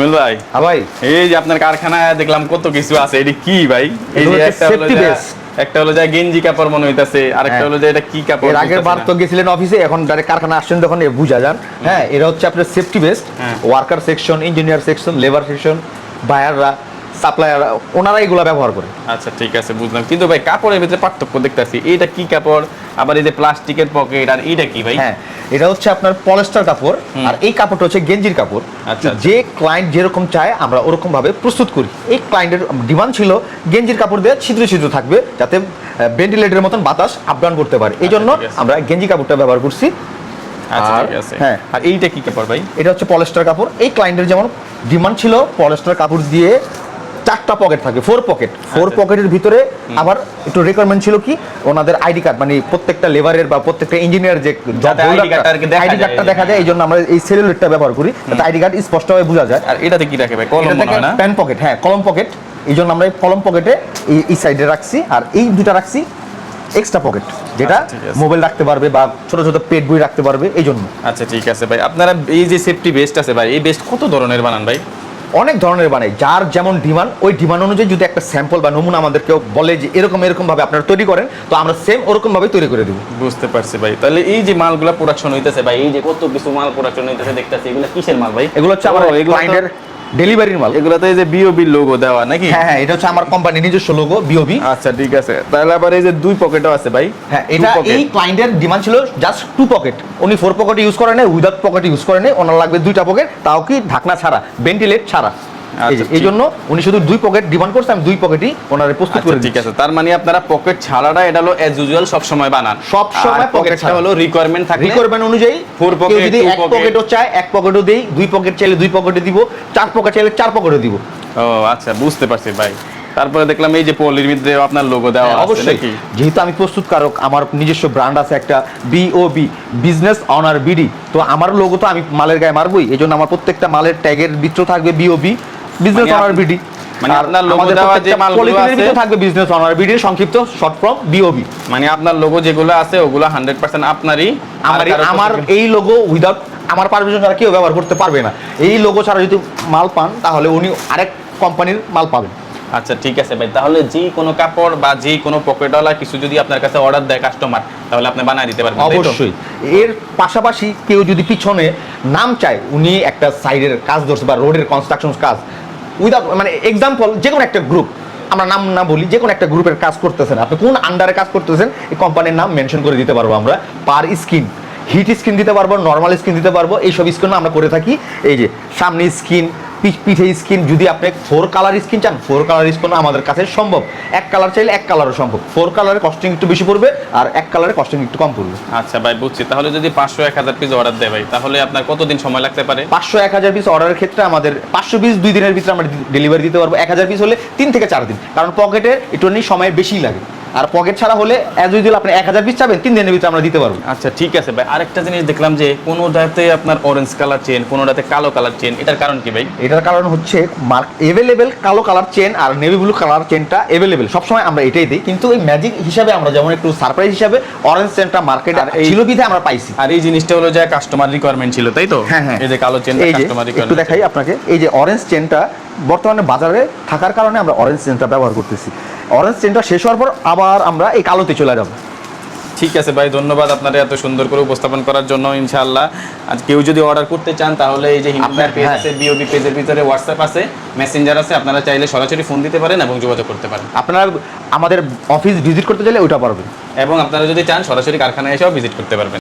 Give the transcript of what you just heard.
জমিল ভাই, হ্যাঁ ভাই, এই যে আপনার কারখানায় দেখলাম কত কিছু আছে, এটি কি ভাই? এই যে একটা হলো যে গেঞ্জি কাপড় মনে হইতাছে, আরেকটা হলো যে এটা কি কাপড়? এর আগের বার তো গেছিলেন অফিসে, এখন ডাইরেক্ট কারখানা আসছেন যখন বুঝা যান। হ্যাঁ, এরা হচ্ছে আপনার safety vest, worker section, engineer section, labour section, বায়াররা, সাপ্লায়ার, ওনারা এগুলো ব্যবহার করে। আচ্ছা ঠিক আছে, বুঝলাম। কিন্তু ভাই কাপড়ের ভিতরে পার্থক্য দেখতেছি, এটা কি কাপড়, আবার এই যে প্লাস্টিকের পকেট, আর এটা কি ভাই? হ্যাঁ, এটা হচ্ছে আপনার পলিস্টার কাপড়, আর এই কাপড়টা হচ্ছে গেঞ্জির কাপড়। আচ্ছা, যে ক্লায়েন্ট যেরকম চায় আমরা ওরকম ভাবে প্রস্তুত করি। এই ক্লায়েন্টের ডিমান্ড ছিল গেঞ্জির কাপড় দিয়ে ছিদ্র ছিদ্র থাকবে, যাতে ভেন্টিলেটরের মতন বাতাস আপ ডাউন করতে পারে, এই জন্য আমরা গেঞ্জি কাপড়টা ব্যবহার করছি। হ্যাঁ, আর এইটা কি কাপড় ভাই? এটা হচ্ছে পলিস্টার কাপড়। এই ক্লায়েন্টের যেমন ডিমান্ড ছিল পলিস্টার কাপড় দিয়ে 4টা পকেট থাকে, 4 পকেট। 4 পকেটের ভিতরে আবার একটু রিকোয়ারমেন্ট ছিল কি, ওনাদের আইডি কার্ড, মানে প্রত্যেকটা লেবারের বা প্রত্যেকটা ইঞ্জিনিয়ার যে আইডি কার্ডটা দেখা যায়, এই জন্য আমরা এই সেলুলোইডটা ব্যবহার করি, যাতে আইডি কার্ড স্পষ্টভাবে বোঝা যায়। আর এটাতে কি রাখে ভাই? কলম মনে হয় না? পেন পকেট, হ্যাঁ কলম পকেট। এই জন্য আমরা এই কলম পকেটে এই সাইডে রাখছি, আর এই দুটা রাখছি এক্সট্রা পকেট, যেটা মোবাইল রাখতে পারবে বা ছোট ছোট পেট বই রাখতে পারবে, এই জন্য। আচ্ছা ঠিক আছে ভাই, আপনারা এই যে সেফটি বেস্ট আছে ভাই, এই বেস্ট কত ধরনের বানান ভাই? অনেক ধরনের বানাই, যার যেমন ডিমান্ড, ওই ডিমান্ড অনুযায়ী যদি একটা স্যাম্পল বা নমুনা আমাদের কেউ বলে যে এরকম এরকম ভাবে আপনারা তৈরি করেন, তো আমরা সেম ওরকম ভাবে তৈরি করে দেবো। বুঝতে পারছি ভাই। তাহলে এই যে মালগুলা প্রোডাকশন হইতেছে ভাই, এই যে কত কিছু মাল প্রোডাকশন হইতেছে দেখতেছি, এগুলো কিসের মাল ভাই? এগুলো হচ্ছে আমার ক্লায়েন্টের ডেলিভারির মাল। এগুলোতে এই যে বিওবি লোগো দেওয়া নাকি? হ্যাঁ হ্যাঁ, এটা হচ্ছে আমার কোম্পানির নিজস্ব লোগো, বিওবি। আচ্ছা ঠিক আছে। তাহলে আবার এই যে 2 পকেটও আছে ভাই? হ্যাঁ, এটা এই ক্লায়েন্টের ডিমান্ড ছিল জাস্ট 2 পকেট, উনি 4 পকেট ইউজ করে নেয়, উইদাউট পকেট ইউজ করে নেয়, ওনার লাগবে 2টা পকেট, তাও কি ঢাকনা ছাড়া, ভেন্টিলেট ছাড়া। এই জন্য উনি শুধু 2 পকেট ডিমান্ড করছে, আমি 2 পকেটই ওনারে প্রস্তুত করে। ঠিক আছে, তার মানে আপনারা পকেট ছাড়াটা এটা হলো এজ ইউজুয়াল সব সময় বানান? সব সময় পকেট ছাড়া হলো রিকোয়ারমেন্ট থাকে, রিকোয়ারমেন্ট অনুযায়ী 4 পকেট, যদি 1 পকেটও চায় 1 পকেটও দেই, 2 পকেট চাইলে 2 পকেটে দিব, 4 পকেট চাইলে 4 পকেটে দিব। ও আচ্ছা, বুঝতে পারছি ভাই। তারপরে দেখলাম এই যে পলির মধ্যে আপনার লোগো দেওয়া আছে। অবশ্যই, যেহেতু আমি প্রস্তুতকারক, আমার নিজস্ব ব্র্যান্ড আছে একটা, বিওবি, বিজনেস অনার বিডি, তো আমার লোগো তো আমি মালের গায়ে মারবই, এই জন্য আমার প্রত্যেকটা মালের ট্যাগের ভিতরে থাকবে বিওবি, বিজনেস অনার বিডি। মানে আপনার লোগো দেওয়া যে মালগুলো আছে থাকবে বিজনেস অনার বিডি, সংক্ষিপ্ত শর্ট ফর্ম বিওবি। মানে আপনার লোগো যেগুলো আছে ওগুলো 100% আপনারই। আমার এই লোগো উইদাউট আমার পারমিশন ছাড়া কেউ ব্যবহার করতে পারবে না। এই লোগো ছাড়া যদি মাল পান, তাহলে উনি আরেক কোম্পানির মাল পাবেন। আচ্ছা ঠিক আছে ভাই, তাহলে যে কোনো কাপড় বা যে কোনো পকেটওয়ালা কিছু যদি আপনার কাছে অর্ডার দেয় কাস্টমার, তাহলে আপনি বানিয়ে দিতে পারবেন? অবশ্যই। এর পাশাপাশি কেউ যদি পিছনে নাম চায়, উনি একটা সাইডের কাজ ধরছে বা রোডের কনস্ট্রাকশন কাজ, উইদাউট মানে এক্সাম্পল যে কোনো একটা গ্রুপ, আমরা নাম না বলি, যে কোনো একটা গ্রুপের কাজ করতেছেন, আপনি কোন আন্ডারে কাজ করতেছেন, এই কোম্পানির নাম মেনশন করে দিতে পারবো আমরা। পার স্কিন, হিট স্কিন দিতে পারবো, নর্মাল স্কিন দিতে পারবো, এইসব স্কিন আমরা করে থাকি। এই যে সামনে স্কিন, পিঠে স্কিন, যদি আপনি 4 কালার স্কিন চান, 4 কালার স্কিন আমাদের কাছে সম্ভব। 1 কালার চাইলে 1 কালারও সম্ভব। 4 কালারের কস্টিং একটু বেশি পড়বে, আর 1 কালারের কস্টিং একটু কম পড়বে। আচ্ছা ভাই, বুঝছি। তাহলে যদি 500-1000 পিস অর্ডার দেয় ভাই, তাহলে আপনার কতদিন সময় লাগতে পারে? 500-1000 পিস অর্ডারের ক্ষেত্রে আমাদের 500 পিস 2 দিনের ভিতরে আমরা ডেলিভারি দিতে পারবো। 1000 পিস হলে 3 থেকে 4 দিন, কারণ পকেটে একটু সময় বেশি লাগে। আর পকেট ছাড়া হলে অ্যাজ ইউজুয়াল আপনি 1000 পিস চাবেন, 3 দিনের ভিতরে আমরা দিতে পারবো। আচ্ছা ঠিক আছে ভাই। আরেকটা জিনিস দেখলাম যে কোনোটাতে আপনার অরেঞ্জ কালার চেন, কোনোটাতে কালো কালার চেন, এটার কারণ কি ভাই? এটার কারণ হচ্ছে এভেলেবেল কালো কালার চেন আর নেভি ব্লু কালার চেনটা এভেলেবেল, সবসময় আমরা এটাই দিই, কিন্তু এই ম্যাজিক হিসাবে আমরা যেমন একটু সারপ্রাইজ হিসাবে অরেঞ্জ চেনটা মার্কেটে ছিল বিধে আমরা পাইছি। আর এই জিনিসটা হলো যে কাস্টমার রিকোয়ারমেন্ট ছিল, তাই তো? হ্যাঁ হ্যাঁ, এই যে কালো চেনটা কাস্টমার রিকোয়ারমেন্ট। একটু দেখাই আপনাকে, এই যে অরেঞ্জ চেনটা বর্তমানে বাজারে থাকার কারণে আমরা অরেঞ্জ চেনটা ব্যবহার করতেছি। অরেঞ্জ চেনটা শেষ হওয়ার পর আবার আমরা এই কালোতে চলে যাব। ঠিক আছে ভাই, ধন্যবাদ আপনারা এত সুন্দর করে উপস্থাপন করার জন্য। ইনশাআল্লাহ আজ কেউ যদি অর্ডার করতে চান, তাহলে এই যে আপনার পেজ আছে, বিওবি পেজের ভিতরে হোয়াটসঅ্যাপ আছে, মেসেঞ্জার আছে, আপনারা চাইলে সরাসরি ফোন দিতে পারেন এবং যোগাযোগ করতে পারেন। আপনারা আমাদের অফিস ভিজিট করতে চাইলে ওইটা পারবেন, এবং আপনারা যদি চান সরাসরি কারখানায় এসেও ভিজিট করতে পারবেন।